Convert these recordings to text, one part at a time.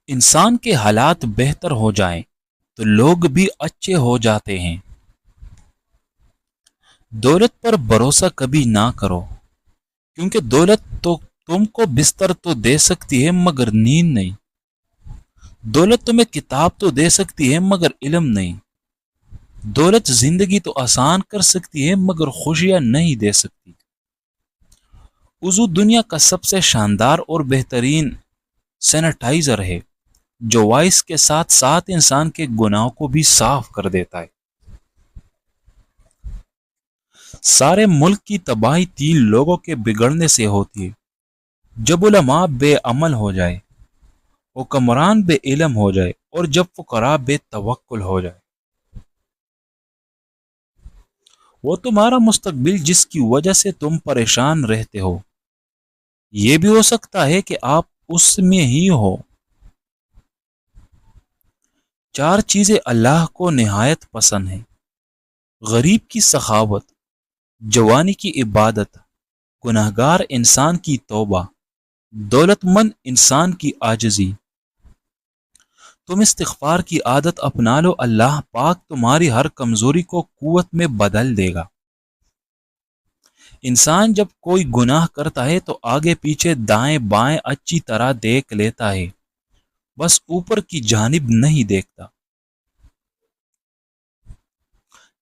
انسان کے حالات بہتر ہو جائیں تو لوگ بھی اچھے ہو جاتے ہیں۔ دولت پر بھروسہ کبھی نہ کرو، کیونکہ دولت تو تم کو بستر تو دے سکتی ہے مگر نیند نہیں۔ دولت تمہیں کتاب تو دے سکتی ہے مگر علم نہیں۔ دولت زندگی تو آسان کر سکتی ہے مگر خوشیاں نہیں دے سکتی۔ وضو دنیا کا سب سے شاندار اور بہترین سینیٹائزر ہے جو وائس کے ساتھ ساتھ انسان کے گناہوں کو بھی صاف کر دیتا ہے۔ سارے ملک کی تباہی 3 لوگوں کے بگڑنے سے ہوتی ہے: جب علماء بے عمل ہو جائے، حکمران بے علم ہو جائے، اور جب فقراء بے توکل ہو جائے۔ وہ تمہارا مستقبل جس کی وجہ سے تم پریشان رہتے ہو، یہ بھی ہو سکتا ہے کہ آپ اس میں ہی ہو۔ 4 چیزیں اللہ کو نہایت پسند ہیں: غریب کی سخاوت، جوانی کی عبادت، گنہگار انسان کی توبہ، دولت مند انسان کی عاجزی۔ تم استغفار کی عادت اپنا لو، اللہ پاک تمہاری ہر کمزوری کو قوت میں بدل دے گا۔ انسان جب کوئی گناہ کرتا ہے تو آگے پیچھے دائیں بائیں اچھی طرح دیکھ لیتا ہے، بس اوپر کی جانب نہیں دیکھتا۔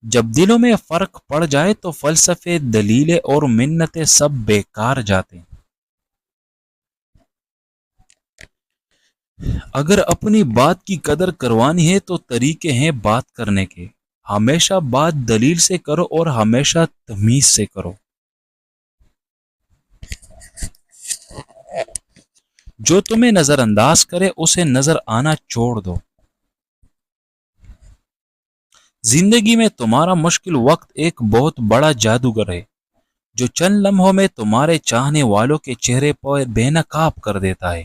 جب دلوں میں فرق پڑ جائے تو فلسفے، دلیلیں اور منتیں سب بیکار جاتے ہیں۔ اگر اپنی بات کی قدر کروانی ہے تو طریقے ہیں بات کرنے کے: ہمیشہ بات دلیل سے کرو اور ہمیشہ تمیز سے کرو۔ جو تمہیں نظر انداز کرے اسے نظر آنا چھوڑ دو۔ زندگی میں تمہارا مشکل وقت ایک بہت بڑا جادوگر ہے جو چند لمحوں میں تمہارے چاہنے والوں کے چہرے پر بے نقاب کر دیتا ہے۔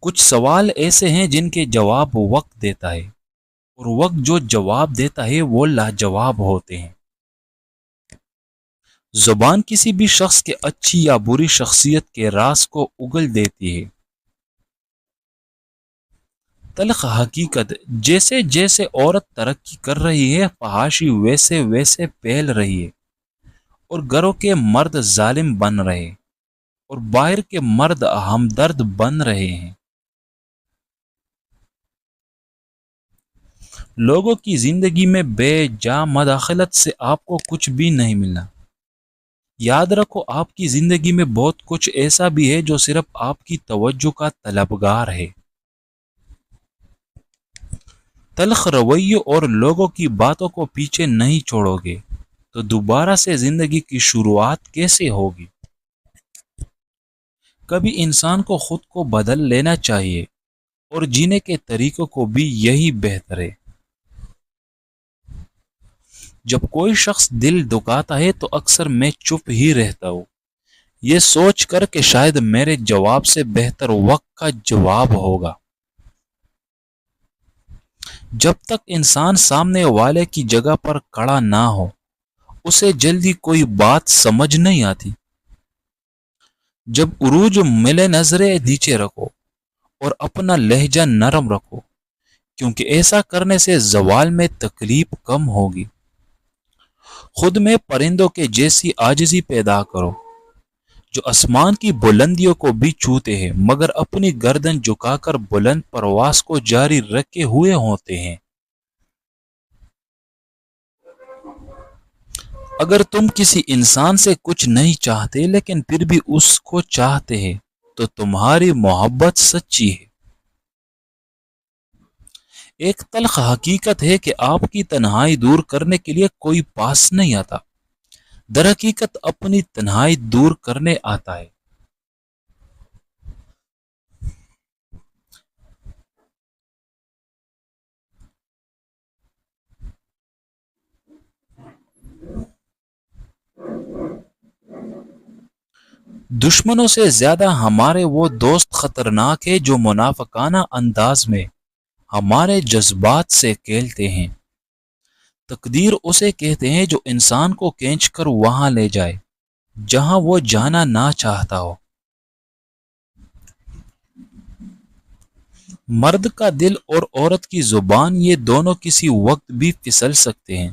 کچھ سوال ایسے ہیں جن کے جواب وقت دیتا ہے، اور وقت جو جواب دیتا ہے وہ لاجواب ہوتے ہیں۔ زبان کسی بھی شخص کے اچھی یا بری شخصیت کے راز کو اگل دیتی ہے۔ تلخ حقیقت: جیسے جیسے عورت ترقی کر رہی ہے، فحاشی ویسے ویسے پھیل رہی ہے، اور گھروں کے مرد ظالم بن رہے اور باہر کے مرد ہمدرد بن رہے ہیں۔ لوگوں کی زندگی میں بے جا مداخلت سے آپ کو کچھ بھی نہیں ملنا۔ یاد رکھو، آپ کی زندگی میں بہت کچھ ایسا بھی ہے جو صرف آپ کی توجہ کا طلبگار ہے۔ تلخ رویوں اور لوگوں کی باتوں کو پیچھے نہیں چھوڑو گے تو دوبارہ سے زندگی کی شروعات کیسے ہوگی؟ کبھی انسان کو خود کو بدل لینا چاہیے، اور جینے کے طریقوں کو بھی یہی بہتر ہے۔ جب کوئی شخص دل دکھاتا ہے تو اکثر میں چپ ہی رہتا ہوں، یہ سوچ کر کہ شاید میرے جواب سے بہتر وقت کا جواب ہوگا۔ جب تک انسان سامنے والے کی جگہ پر کھڑا نہ ہو، اسے جلدی کوئی بات سمجھ نہیں آتی۔ جب عروج ملے نظریں نیچے رکھو اور اپنا لہجہ نرم رکھو، کیونکہ ایسا کرنے سے زوال میں تکلیف کم ہوگی۔ خود میں پرندوں کے جیسی عاجزی پیدا کرو جو آسمان کی بلندیوں کو بھی چھوتے ہیں مگر اپنی گردن جھکا کر بلند پرواز کو جاری رکھے ہوئے ہوتے ہیں۔ اگر تم کسی انسان سے کچھ نہیں چاہتے لیکن پھر بھی اس کو چاہتے ہیں تو تمہاری محبت سچی ہے۔ ایک تلخ حقیقت ہے کہ آپ کی تنہائی دور کرنے کے لیے کوئی پاس نہیں آتا، در حقیقت اپنی تنہائی دور کرنے آتا ہے۔ دشمنوں سے زیادہ ہمارے وہ دوست خطرناک ہیں جو منافقانہ انداز میں ہمارے جذبات سے کھیلتے ہیں۔ تقدیر اسے کہتے ہیں جو انسان کو کھینچ کر وہاں لے جائے جہاں وہ جانا نہ چاہتا ہو۔ مرد کا دل اور عورت کی زبان یہ دونوں کسی وقت بھی پھسل سکتے ہیں۔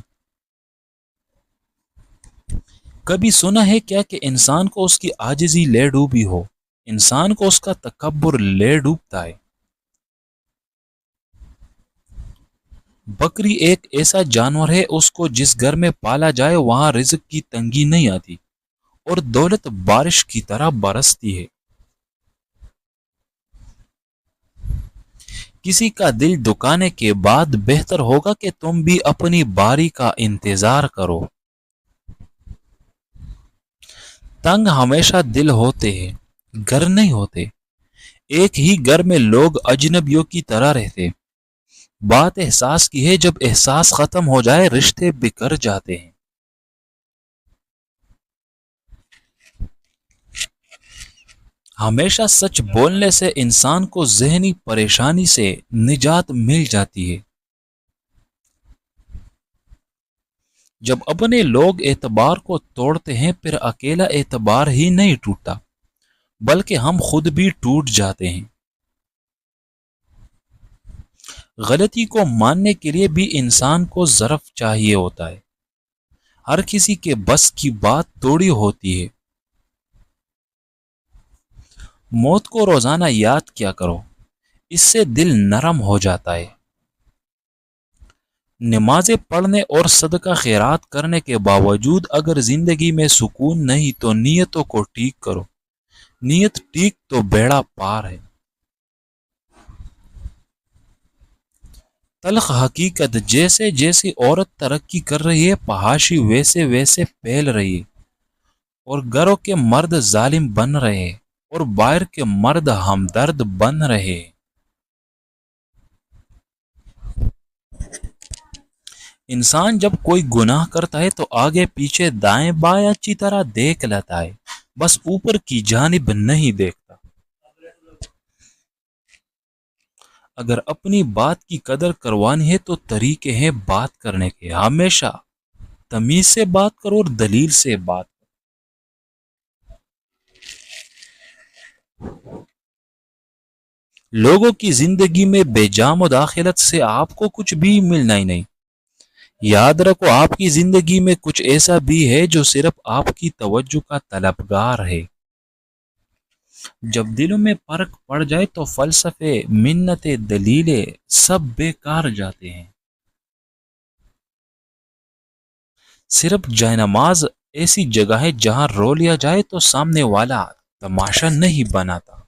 کبھی سنا ہے کیا کہ انسان کو اس کی عاجزی لے ڈوبی ہو، انسان کو اس کا تکبر لے ڈوبتا ہے۔ بکری ایک ایسا جانور ہے، اس کو جس گھر میں پالا جائے وہاں رزق کی تنگی نہیں آتی اور دولت بارش کی طرح برستی ہے۔ کسی کا دل دکانے کے بعد بہتر ہوگا کہ تم بھی اپنی باری کا انتظار کرو۔ تنگ ہمیشہ دل ہوتے ہیں، گھر نہیں ہوتے۔ ایک ہی گھر میں لوگ اجنبیوں کی طرح رہتے۔ بات احساس کی ہے، جب احساس ختم ہو جائے رشتے بکھر جاتے ہیں۔ ہمیشہ سچ بولنے سے انسان کو ذہنی پریشانی سے نجات مل جاتی ہے۔ جب اپنے لوگ اعتبار کو توڑتے ہیں پھر اکیلا اعتبار ہی نہیں ٹوٹتا بلکہ ہم خود بھی ٹوٹ جاتے ہیں۔ غلطی کو ماننے کے لیے بھی انسان کو ضعف چاہیے ہوتا ہے۔ ہر کسی کے بس کی بات تھوڑی ہوتی ہے۔ موت کو روزانہ یاد کیا کرو، اس سے دل نرم ہو جاتا ہے۔ نمازیں پڑھنے اور صدقہ خیرات کرنے کے باوجود اگر زندگی میں سکون نہیں تو نیتوں کو ٹھیک کرو، نیت ٹھیک تو بیڑا پار ہے۔ تلخ حقیقت، جیسے جیسے عورت ترقی کر رہی ہے فحاشی ویسے ویسے پھیل رہی ہے، اور گھروں کے مرد ظالم بن رہے ہیں اور باہر کے مرد ہمدرد بن رہے ہیں۔ انسان جب کوئی گناہ کرتا ہے تو آگے پیچھے دائیں بائیں اچھی طرح دیکھ لیتا ہے، بس اوپر کی جانب نہیں دیکھتا۔ اگر اپنی بات کی قدر کروانی ہے تو طریقے ہیں بات کرنے کے، ہمیشہ تمیز سے بات کرو اور دلیل سے بات کرو۔ لوگوں کی زندگی میں بے جا مداخلت سے آپ کو کچھ بھی ملنا ہی نہیں۔ یاد رکھو آپ کی زندگی میں کچھ ایسا بھی ہے جو صرف آپ کی توجہ کا طلبگار ہے۔ جب دلوں میں فرق پڑ جائے تو فلسفے، منتیں، دلیلیں سب بیکار جاتے ہیں۔ صرف جائے نماز ایسی جگہ ہے جہاں رو لیا جائے تو سامنے والا تماشا نہیں بناتا۔